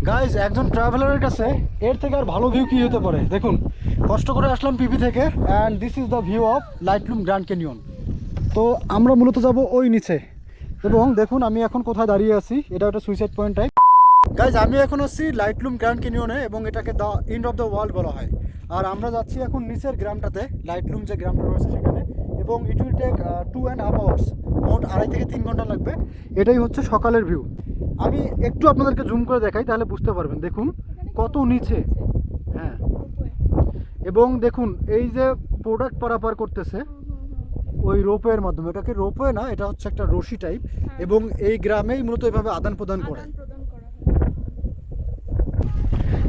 Guys একজন ট্রাভেলারের কাছে এর থেকে আর ভালো ভিউ কি হতে পারে। দেখুন, কষ্ট করে আসলাম পিপি থেকে, and this is the view of লাইটলুম grand canyon. তো আমরা মূলত যাব ওই নিচে, এবং দেখুন আমি এখন কোথায় দাঁড়িয়ে আছি। এটা একটা সুইসাইড পয়েন্ট টাইপ। গাইজ আমি এখন আসছি লাইটলুম গ্র্যান্ড ক্যানিয়নে, এবং এটাকে the end of the world বলা হয়। আর আমরা যাচ্ছি এখন নিচের গ্রামটাতে, লাইটলুম যে গ্রামটা রয়েছে সেখানে, এবং ইট উইল টেক 2.5 আওয়ার্স, মোট 2.5 থেকে 3 ঘন্টা লাগবে। এটাই হচ্ছে সকালের ভিউ। আমি একটু আপনাদেরকে জুম করে দেখাই, তাহলে বুঝতে পারবেন। দেখুন কত নিচে, হ্যাঁ। এবং দেখুন এই যে প্রোডাক্ট পারাপার করতেছে ওই রোপওয়ের মাধ্যমে, এটাকে রোপওয়ে না, এটা হচ্ছে একটা রশি টাইপ, এবং এই গ্রামেই মূলত এভাবে আদান প্রদান করে।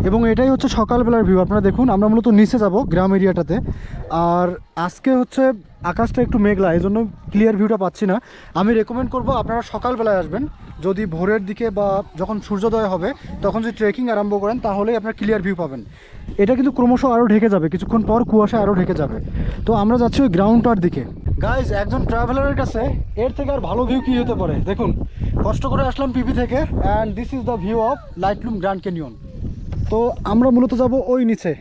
এবং এটাই হচ্ছে সকালবেলার ভিউ। আপনারা দেখুন, আমরা মূলত নিচে যাব গ্রাম এরিয়াটাতে। আর আজকে হচ্ছে আকাশটা একটু মেঘলা, এই জন্য ক্লিয়ার ভিউটা পাচ্ছি না। আমি রেকমেন্ড করব আপনারা সকালবেলায় আসবেন, যদি ভোরের দিকে বা যখন সূর্যোদয় হবে তখন যদি ট্রেকিং আরম্ভ করেন তাহলেই আপনার ক্লিয়ার ভিউ পাবেন। এটা কিন্তু ক্রমশ আরও ঢেকে যাবে, কিছুক্ষণ পর কুয়াশা আরও ঢেকে যাবে। তো আমরা যাচ্ছি ওই গ্রাউন্ডটার দিকে। গাইজ একজন ট্রাভেলারের কাছে এর থেকে আর ভালো ভিউ কী হতে পারে। দেখুন, কষ্ট করে আসলাম পিপি থেকে, and this is the view of লাইটলুম grand canyon. তো আমরা মূলত যাব ওই নিচে,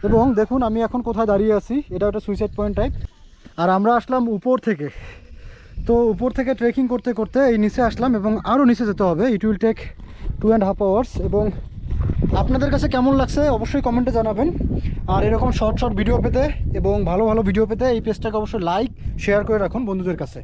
এবং দেখুন আমি এখন কোথায় দাঁড়িয়ে আছি। এটা একটা সুইসাইড পয়েন্ট টাইপ। আর আমরা আসলাম উপর থেকে। তো উপর থেকে ট্রেকিং করতে করতে এই নিচে আসলাম, এবং আরও নিচে যেতে হবে। It will take 2.5 hours. এবং আপনাদের কাছে কেমন লাগছে অবশ্যই কমেন্টে জানাবেন। আর এরকম শর্ট শর্ট ভিডিও পেতে এবং ভালো ভালো ভিডিও পেতে এই পেজটাকে অবশ্যই লাইক শেয়ার করে রাখুন বন্ধুদের কাছে।